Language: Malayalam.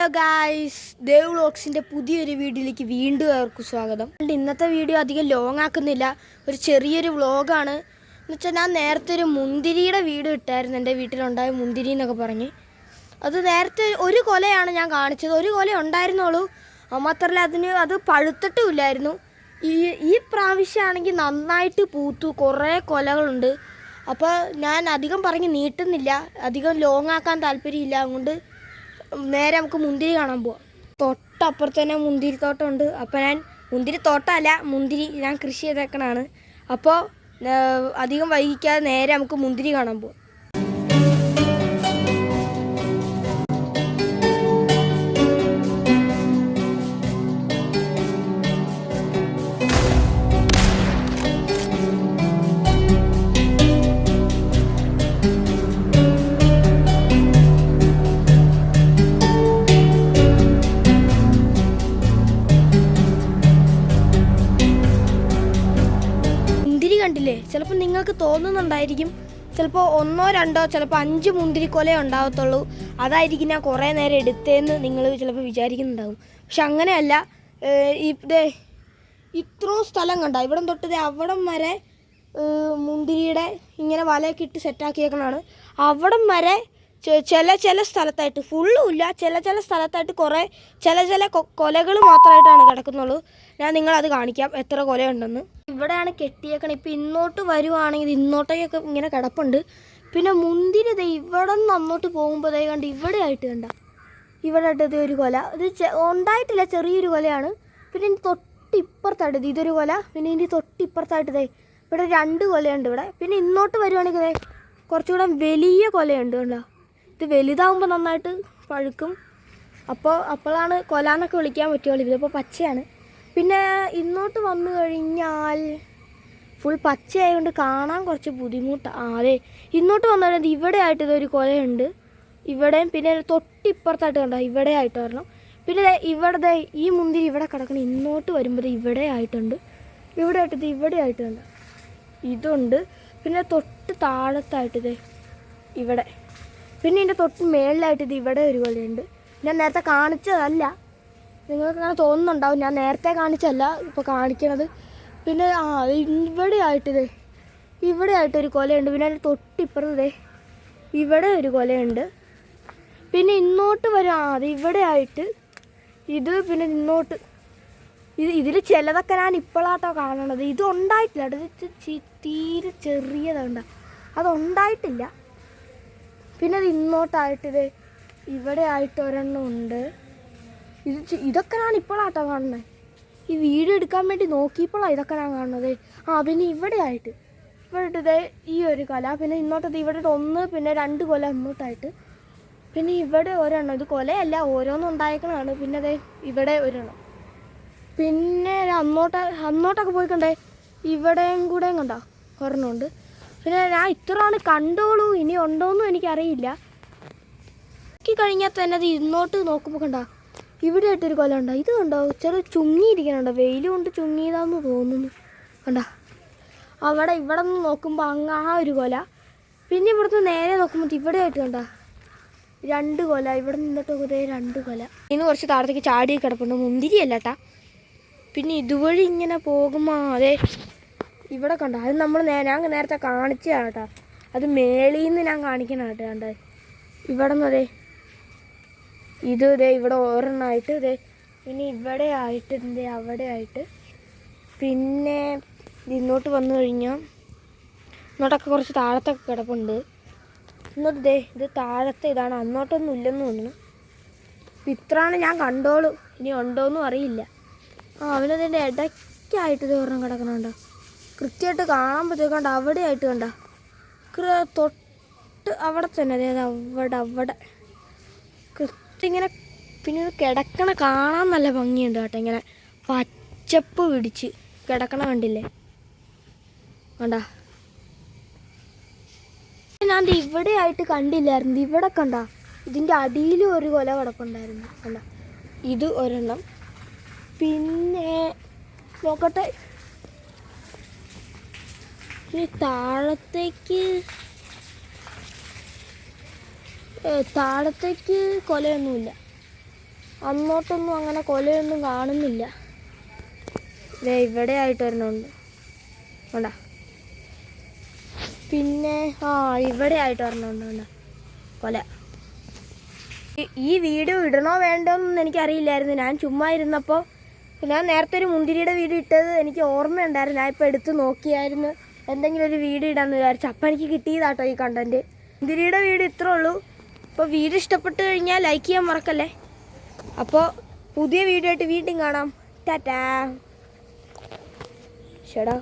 ഹലോ ഗായ്സ്, ദേവ് വ്ളോഗ്സിൻ്റെ പുതിയൊരു വീഡിയോയിലേക്ക് വീണ്ടും അവർക്ക് സ്വാഗതം. ഇന്നത്തെ വീഡിയോ അധികം ലോങ് ആക്കുന്നില്ല, ഒരു ചെറിയൊരു വ്ളോഗാണ്. എന്ന് വെച്ചാൽ ഞാൻ നേരത്തെ ഒരു മുന്തിരിയുടെ വീഡിയോ ഇട്ടായിരുന്നു, എൻ്റെ വീട്ടിലുണ്ടായ മുന്തിരി എന്നൊക്കെ പറഞ്ഞ്. അത് നേരത്തെ ഒരു കൊലയാണ് ഞാൻ കാണിച്ചത്, ഒരു കൊല ഉണ്ടായിരുന്നുള്ളൂ. മാത്രമല്ല അത് പഴുത്തിട്ടുമില്ലായിരുന്നു. ഈ പ്രാവശ്യമാണെങ്കിൽ നന്നായിട്ട് പൂത്തു, കുറേ കൊലകളുണ്ട്. അപ്പോൾ ഞാൻ അധികം പറഞ്ഞ് നീട്ടുന്നില്ല, അധികം ലോങ് ആക്കാൻ താല്പര്യമില്ല. അതുകൊണ്ട് നേരെ നമുക്ക് മുന്തിരി കാണാൻ പോവാം. തൊട്ടപ്പുറത്ത് തന്നെ മുന്തിരി തോട്ടമുണ്ട്. അപ്പോൾ ഞാൻ മുന്തിരി ഞാൻ കൃഷി ചെയ്തേക്കണതാണ്. അപ്പോൾ അധികം വൈകിക്കാതെ നേരെ നമുക്ക് മുന്തിരി കാണാൻ പോവാം. കണ്ടില്ലേ, ചിലപ്പോൾ നിങ്ങൾക്ക് തോന്നുന്നുണ്ടായിരിക്കും ചിലപ്പോൾ 1 2 ചിലപ്പോൾ 5 മുന്തിരിക്കൊലേ ഉണ്ടാകത്തുള്ളൂ, അതായിരിക്കും ഞാൻ കുറേ നേരം എടുത്തതെന്ന് നിങ്ങൾ ചിലപ്പോൾ വിചാരിക്കുന്നുണ്ടാകും. പക്ഷെ അങ്ങനെയല്ല. ഇത്രയും സ്ഥലം കണ്ട, ഇവിടം തൊട്ട് അവിടം വരെ മുന്തിരിയുടെ ഇങ്ങനെ വലയൊക്കെ ഇട്ട് സെറ്റാക്കിയേക്കണതാണ്. അവിടം വരെ ചില സ്ഥലത്തായിട്ട് ഫുള്ളും ഇല്ല, ചില സ്ഥലത്തായിട്ട് കുറേ ചില കൊലകൾ മാത്രമായിട്ടാണ് കിടക്കുന്നുള്ളൂ. ഞാൻ നിങ്ങളത് കാണിക്കാം എത്ര കൊലയുണ്ടെന്ന്. ഇവിടെയാണ് കെട്ടിയേക്കണം. ഇപ്പം ഇന്നോട്ട് വരുവാണെങ്കിൽ ഇന്നോട്ടേക്കൊക്കെ ഇങ്ങനെ കിടപ്പുണ്ട്. പിന്നെ മുന്തിരി ഇവിടെ നിന്ന് അങ്ങോട്ട് പോകുമ്പോൾ കണ്ട് ഇവിടെ ആയിട്ട് ഒരു കൊല. ഇത് ഉണ്ടായിട്ടില്ല, ചെറിയൊരു കൊലയാണ്. പിന്നെ ഇനി തൊട്ടിപ്പുറത്തായിട്ട് ഇതൊരു കൊല. പിന്നെ ഇനി തൊട്ടിപ്പുറത്തായിട്ട് ഇവിടെ 2 കൊലയുണ്ട് ഇവിടെ. പിന്നെ ഇന്നോട്ട് വരുവാണെങ്കിൽ കുറച്ചുകൂടെ വലിയ കൊലയുണ്ട് കണ്ടോ. ഇത് വലുതാവുമ്പോൾ നന്നായിട്ട് പഴുക്കും. അപ്പോഴാണ് കൊല എന്നൊക്കെ വിളിക്കാൻ പറ്റുള്ളൂ. ഇതിപ്പോൾ പച്ചയാണ്. പിന്നെ ഇന്നോട്ട് വന്നു കഴിഞ്ഞാൽ ഫുൾ പച്ചയായതുകൊണ്ട് കാണാൻ കുറച്ച് ബുദ്ധിമുട്ടാണ്. അതെ, ഇന്നോട്ട് വന്നു കഴിഞ്ഞാൽ ഇവിടെ ആയിട്ട് ഇതൊരു കൊലയുണ്ട് ഇവിടെയും. പിന്നെ തൊട്ടിപ്പുറത്തായിട്ട് കണ്ടോ ഇവിടെ ആയിട്ട് വരണം. പിന്നെ ഇവിടെ ഈ മുന്തിരി ഇവിടെ കിടക്കണം. ഇന്നോട്ട് വരുമ്പോൾ ഇവിടെ ആയിട്ടുണ്ട്, ഇവിടെ ആയിട്ട് കണ്ടോ ഇതുണ്ട്. പിന്നെ തൊട്ട് താഴത്തായിട്ട് ഇവിടെ. പിന്നെ ഇതിൻ്റെ തൊട്ട് മേളിലായിട്ട് ഇവിടെ ഒരു കൊലയുണ്ട്. ഞാൻ നേരത്തെ കാണിച്ചതല്ല, നിങ്ങൾക്ക് അങ്ങനെ തോന്നുന്നുണ്ടാവും ഞാൻ നേരത്തെ കാണിച്ചല്ല ഇപ്പോൾ കാണിക്കണത്. പിന്നെ ഇവിടെ ആയിട്ടൊരു കൊലയുണ്ട്. പിന്നെ അതിൻ്റെ തൊട്ടിപ്പുറത്ത് ഇവിടെ ഒരു കൊലയുണ്ട്. പിന്നെ ഇന്നോട്ട് വരും അത് ഇവിടെ ആയിട്ട് ഇത്. പിന്നെ ഇന്നോട്ട് ഇതിൽ ചിലതൊക്കെ ഞാൻ ഇപ്പോഴാട്ടോ കാണണത്. ഇത് ഉണ്ടായിട്ടില്ല, അത് തീരെ ചെറിയതുണ്ട്, അതുണ്ടായിട്ടില്ല. പിന്നെ അത് ഇന്നോട്ടായിട്ട് ഇവിടെ ആയിട്ട് ഒരെണ്ണം ഉണ്ട്. ഇതൊക്കെ ഞാൻ ഇപ്പോഴാട്ടോ കാണുന്നത്. ഈ വീഡിയോ എടുക്കാൻ വേണ്ടി നോക്കിയപ്പോഴാണ് ഇതൊക്കെ ഞാൻ കാണുന്നത്. പിന്നെ ഇവിടെ ഈ ഒരു കൊല. പിന്നെ ഇന്നോട്ടത് ഇവിടെ 1, പിന്നെ 2 കൊല ഇന്നോട്ടായിട്ട്. പിന്നെ ഇവിടെ ഒരെണ്ണം, ഇത് കൊലയല്ല, ഓരോന്നും ഉണ്ടായേക്കണതാണ്. പിന്നെ ഇവിടെ ഒരെണ്ണം. പിന്നെ അന്നോട്ടൊക്കെ പോയിക്കണ്ടേ ഇവിടെയും കൂടെയും കണ്ടോ ഒരെണ്ണമുണ്ട്. പിന്നെ ഞാൻ ഇത്രയാണ് കണ്ടോളൂ, ഇനി ഉണ്ടോയെന്നും എനിക്കറിയില്ല. കഴിഞ്ഞാൽ തന്നെ അത് ഇന്നോട്ട് നോക്കുമ്പോൾ കണ്ടോ ഇവിടെ ആയിട്ടൊരു കൊല ഉണ്ടോ. ഇത് കണ്ടോ ചെറിയ ചുങ്ങിയിരിക്കണുണ്ടോ, വെയിൽ കൊണ്ട് ചുങ്ങിയതാന്ന് തോന്നുന്നു കണ്ടോ. ഇവിടെ നിന്ന് നോക്കുമ്പോൾ ഒരു കൊല. പിന്നെ ഇവിടുന്ന് നേരെ നോക്കുമ്പോൾ ഇവിടെ ആയിട്ട് കണ്ടോ 2 കൊല. ഇവിടെ നിന്നിട്ട് 2 കൊല. ഇന്ന് കുറച്ച് താഴത്തേക്ക് ചാടി കിടപ്പുണ്ട്, മുന്തിരിയല്ല കേട്ടാ. പിന്നെ ഇതുവഴി ഇങ്ങനെ പോകുമ്പോൾ ഇവിടെ കണ്ടോ, അത് ഞാൻ നേരത്തെ കാണിച്ചതാണ് കേട്ടോ. അത് മേളിൽ നിന്ന് ഞാൻ കാണിക്കണം കേട്ടോ. കണ്ടോ ഇവിടെ നിന്ന് ഇത് ഇവിടെ ഒരെണ്ണമായിട്ട് പിന്നെ ഇവിടെ ആയിട്ട് അവിടെ ആയിട്ട്. പിന്നെ ഇന്നോട്ട് വന്നു കഴിഞ്ഞാൽ ഇന്നോട്ടൊക്കെ കുറച്ച് താഴത്തൊക്കെ കിടപ്പുണ്ട്. ഇന്നോട്ട് ഇത് താഴത്തെ ഇതാണ്, അന്നോട്ടൊന്നും ഇല്ലെന്ന് തോന്നുന്നു. ഇത്രയാണ് ഞാൻ കണ്ടോളൂ, ഇനി ഉണ്ടോയെന്നും അറിയില്ല. അവനതിൻ്റെ ഇടയ്ക്കായിട്ട് ഒരെണ്ണം കിടക്കണുണ്ടോ, കൃത്യമായിട്ട് കാണാൻ പറ്റും. അവിടെ ആയിട്ട് കണ്ട തൊട്ട് അവിടെ തന്നെ അവിടെ കൃത്യം ഇങ്ങനെ. പിന്നെ കിടക്കണ കാണാൻ നല്ല ഭംഗിയുണ്ട് കേട്ടോ. ഇങ്ങനെ പച്ചപ്പ് പിടിച്ച് കിടക്കണ കണ്ടില്ലേ കണ്ട. ഞാൻ ഇവിടെ ആയിട്ട് കണ്ടില്ലായിരുന്നു, ഇവിടെ കണ്ട ഇതിൻ്റെ അടിയിലും ഒരു കൊല കിടപ്പുണ്ടായിരുന്നു കണ്ട. ഇത് ഒരെണ്ണം. പിന്നെ നോക്കട്ടെ, താഴത്തേക്ക് താഴത്തേക്ക് കൊലയൊന്നുമില്ല. അങ്ങോട്ടൊന്നും അങ്ങനെ കൊലയൊന്നും കാണുന്നില്ല. ഇവിടെ ആയിട്ട് ഒരെണ്ണമുണ്ട് വേണ്ട. പിന്നെ ഇവിടെ ആയിട്ട് ഒരെണ്ണമുണ്ട് കൊല. ഈ വീഡിയോ ഇടണോ വേണ്ടോന്നൊന്നും എനിക്കറിയില്ലായിരുന്നു. ഞാൻ ചുമ്മാ ഇരുന്നപ്പോൾ ഞാൻ നേരത്തെ ഒരു മുന്തിരിയുടെ വീഡിയോ ഇട്ടത് എനിക്ക് ഓർമ്മയുണ്ടായിരുന്നു. ഞാൻ ഇപ്പോൾ എടുത്ത് നോക്കിയായിരുന്നു എന്തെങ്കിലും ഒരു വീഡിയോ ഇടാമെന്ന് വിചാരിച്ചു. അപ്പം എനിക്ക് കിട്ടിയതാട്ടോ ഈ കണ്ടൻറ്റ്. മുന്തിരിയുടെ വീഡിയോ ഇത്രേ ഉള്ളൂ. അപ്പോൾ വീഡിയോ ഇഷ്ടപ്പെട്ട് കഴിഞ്ഞാൽ ലൈക്ക് ചെയ്യാൻ മറക്കല്ലേ. അപ്പോൾ പുതിയ വീഡിയോ ആയിട്ട് വീണ്ടും കാണാം. ടാറ്റാ. ശടാ.